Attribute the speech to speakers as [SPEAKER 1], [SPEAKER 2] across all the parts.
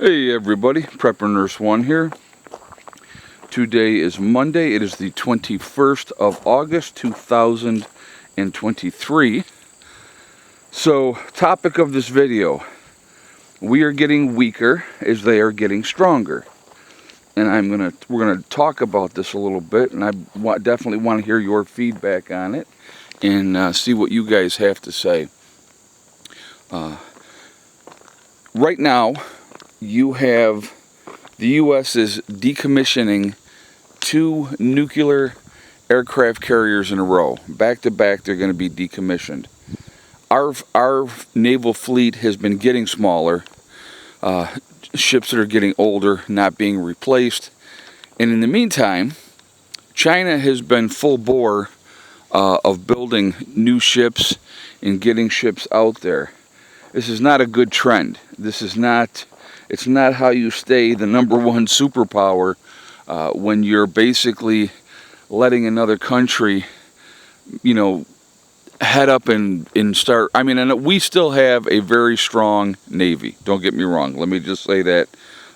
[SPEAKER 1] Hey everybody, Prepper Nurse 1 here. Today is Monday. It is the 21st of August 2023. So, topic of this video, we are getting weaker as they are getting stronger. And we're gonna talk about this a little bit, and I definitely want to hear your feedback on it and see what you guys have to say. Right now, you have the U.S. is decommissioning 2 nuclear aircraft carriers in a row. Back to back, they're going to be decommissioned. Our naval fleet has been getting smaller. Ships that are getting older, not being replaced. And in the meantime, China has been full bore of building new ships and getting ships out there. This is not a good trend. It's not how you stay the #1 superpower when you're basically letting another country, head up and start. I mean, and we still have a very strong Navy. Don't get me wrong. Let me just say that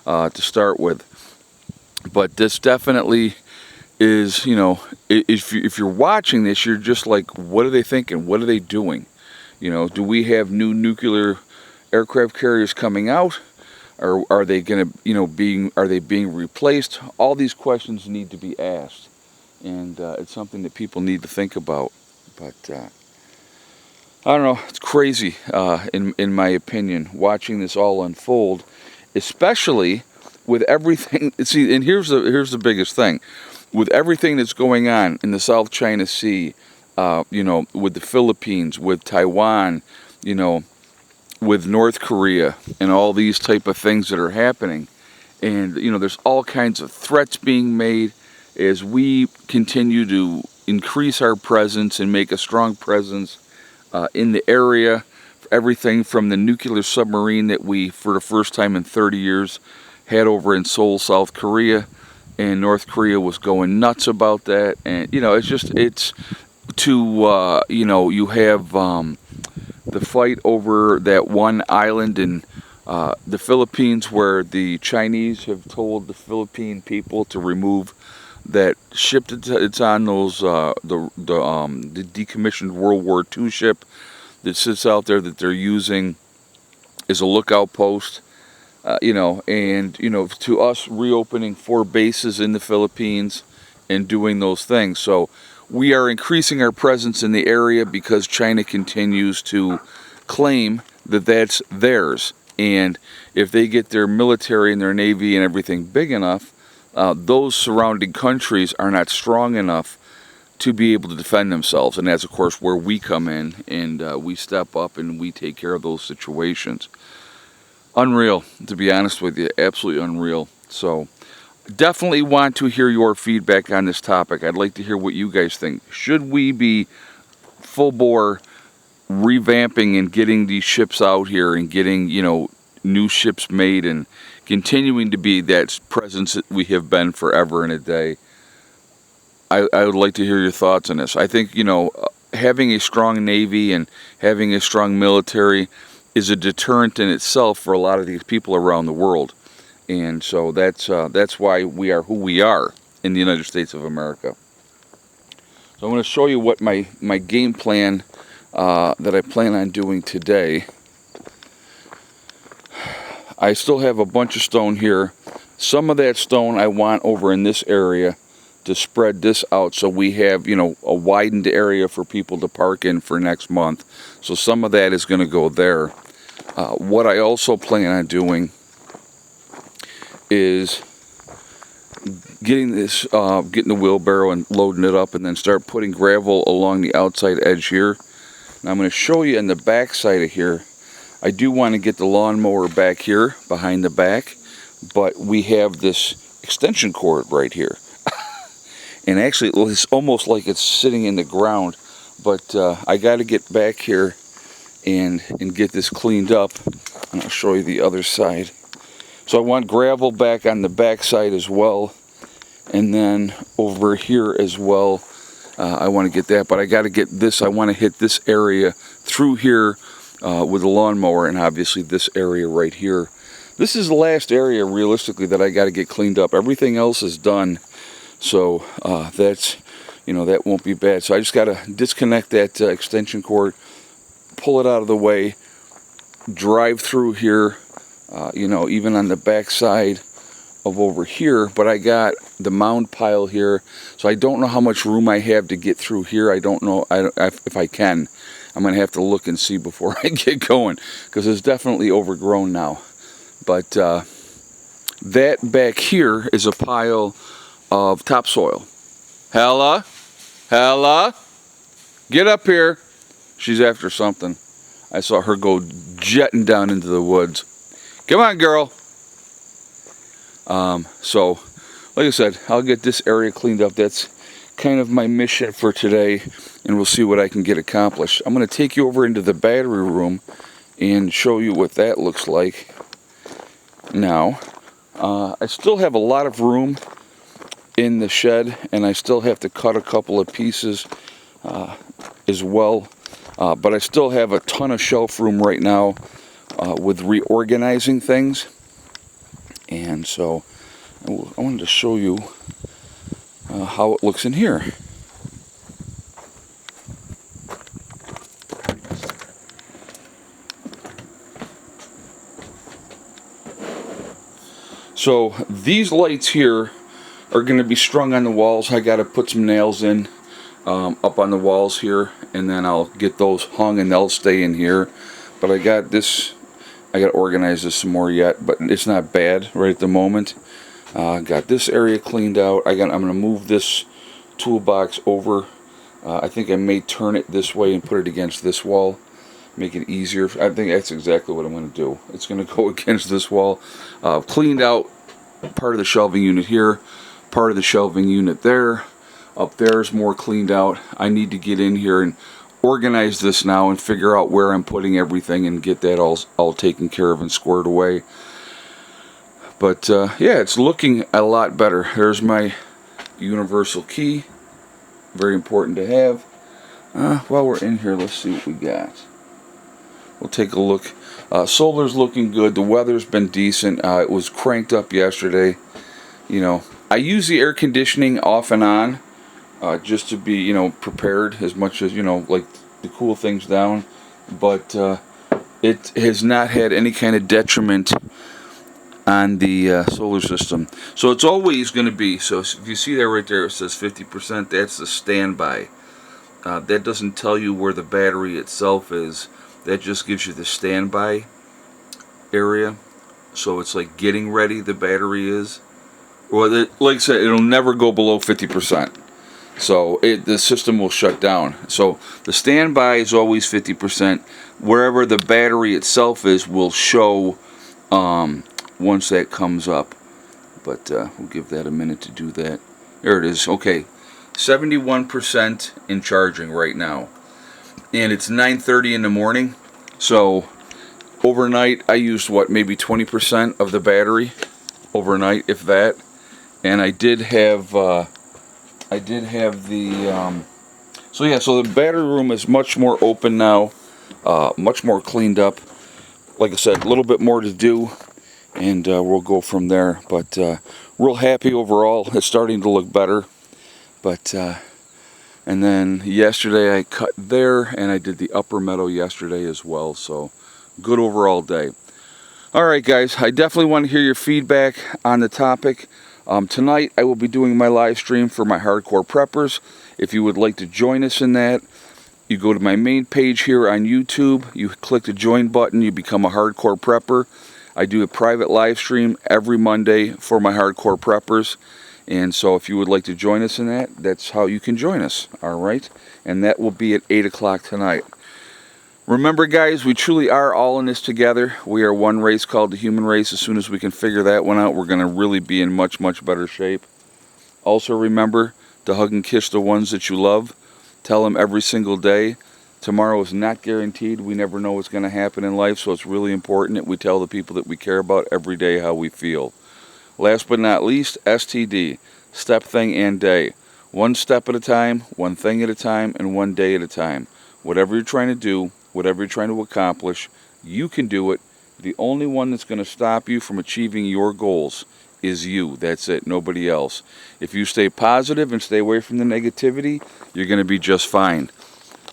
[SPEAKER 1] to start with. But this definitely is, if you're watching this, you're just like, what are they thinking? What are they doing? Do we have new nuclear aircraft carriers coming out? Or are they going to, are they being replaced? All these questions need to be asked, and it's something that people need to think about. But I don't know, it's crazy in my opinion, watching this all unfold, especially with everything. See, and here's the biggest thing, with everything that's going on in the South China Sea, with the Philippines, with Taiwan, with North Korea and all these type of things that are happening. And, there's all kinds of threats being made as we continue to increase our presence and make a strong presence in the area. Everything from the nuclear submarine that we, for the first time in 30 years, had over in Seoul, South Korea. And North Korea was going nuts about that. And, you have the fight over that one island in the Philippines, where the Chinese have told the Philippine people to remove that ship it's on, those the decommissioned World War II ship that sits out there that they're using as a lookout post. To us reopening 4 bases in the Philippines and doing those things. So we are increasing our presence in the area because China continues to claim that that's theirs. And if they get their military and their navy and everything big enough, those surrounding countries are not strong enough to be able to defend themselves. And that's, of course, where we come in, and we step up and we take care of those situations. Unreal, to be honest with you, absolutely unreal. So definitely want to hear your feedback on this topic. I'd like to hear what you guys think. Should we be full bore revamping and getting these ships out here and getting, new ships made and continuing to be that presence that we have been forever and a day? I would like to hear your thoughts on this. I think, having a strong Navy and having a strong military is a deterrent in itself for a lot of these people around the world. And so that's why we are who we are in the United States of America. So I'm going to show you what my game plan that I plan on doing today. I still have a bunch of stone here. Some of that stone I want over in this area to spread this out so we have, a widened area for people to park in for next month. So some of that is going to go there. What I also plan on doing is getting the wheelbarrow and loading it up, and then start putting gravel along the outside edge here. Now I'm going to show you in the back side of here. I do want to get the lawnmower back here behind the back, but we have this extension cord right here. And actually it's almost like it's sitting in the ground, but I got to get back here and get this cleaned up, and I'll show you the other side. So I want gravel back on the back side as well, and then over here as well, I want to get that, but I got to get this. I want to hit this area through here with the lawnmower, and obviously this area right here. this is the last area realistically that I got to get cleaned up. Everything else is done, so that's, that won't be bad. So I just got to disconnect that extension cord, pull it out of the way, drive through here, even on the back side of over here. But I got the mound pile here, so I don't know how much room I have to get through here. I don't know if I can. I'm going to have to look and see before I get going, because it's definitely overgrown now. But that back here is a pile of topsoil. Hella, get up here. She's after something. I saw her go jetting down into the woods. Come on, girl. So, like I said, I'll get this area cleaned up. That's kind of my mission for today, and we'll see what I can get accomplished. I'm going to take you over into the battery room and show you what that looks like. Now, I still have a lot of room in the shed, and I still have to cut a couple of pieces as well, but I still have a ton of shelf room right now with reorganizing things. And so I wanted to show you how it looks in here. So these lights here are going to be strung on the walls. I got to put some nails in up on the walls here, and then I'll get those hung and they'll stay in here. But I got this, I got to organize this some more yet, but it's not bad right at the moment. Got this area cleaned out. I'm going to move this toolbox over. I think I may turn it this way and put it against this wall, make it easier. I think that's exactly what I'm going to do. It's going to go against this wall. Cleaned out part of the shelving unit here, part of the shelving unit there. Up there is more cleaned out. I need to get in here and organize this now and figure out where I'm putting everything and get that all taken care of and squared away. But yeah, it's looking a lot better. There's my universal key. Very important to have. While we're in here, let's see what we got. We'll take a look. Solar's looking good. The weather's been decent. It was cranked up yesterday. I use the air conditioning off and on just to be, prepared as much as, like to cool things down. But it has not had any kind of detriment on the solar system. So it's always going to be, so if you see that right there, it says 50%, that's the standby. That doesn't tell you where the battery itself is. That just gives you the standby area. So it's like getting ready, the battery is. Well, like I said, it'll never go below 50%. So the system will shut down. So the standby is always 50%. Wherever the battery itself is will show once that comes up. But we'll give that a minute to do that. There it is. Okay, 71% in charging right now. And it's 9:30 in the morning. So overnight I used maybe 20% of the battery overnight, if that. And I did have the so the battery room is much more open now, much more cleaned up. Like I said, a little bit more to do, and we'll go from there. But real happy overall. It's starting to look better. But and then yesterday I cut there, and I did the upper meadow yesterday as well. So good overall day. All right, guys, I definitely want to hear your feedback on the topic. Tonight I will be doing my live stream for my hardcore preppers. If you would like to join us in that, you go to my main page here on YouTube, you click the join button, you become a hardcore prepper. I do a private live stream every Monday for my hardcore preppers. And so if you would like to join us in that, that's how you can join us. All right? And that will be at 8 o'clock tonight. Remember, guys, we truly are all in this together. We are one race called the human race. As soon as we can figure that one out, we're going to really be in much, much better shape. Also, remember to hug and kiss the ones that you love. Tell them every single day. Tomorrow is not guaranteed. We never know what's going to happen in life, so it's really important that we tell the people that we care about every day how we feel. Last but not least, STD, step, thing, and day. One step at a time, one thing at a time, and one day at a time. Whatever you're trying to do, whatever you're trying to accomplish, you can do it, The only one that's going to stop you from achieving your goals is you. That's it, nobody else. If you stay positive and stay away from the negativity, you're going to be just fine.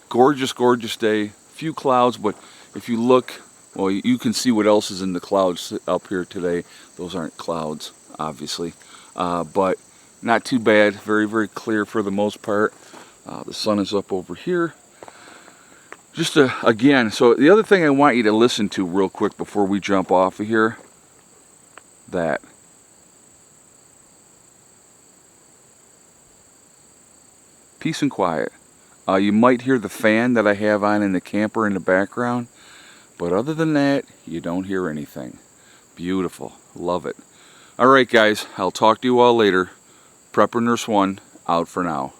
[SPEAKER 1] Gorgeous, gorgeous day. Few clouds, but if you look, well, you can see what else is in the clouds up here today. Those aren't clouds, obviously, but not too bad. Very, very clear for the most part. The sun is up over here. Just again, so the other thing I want you to listen to real quick before we jump off of here, that peace and quiet. You might hear the fan that I have on in the camper in the background, but other than that, you don't hear anything. Beautiful. Love it. All right, guys, I'll talk to you all later. Prepper Nurse 1 out for now.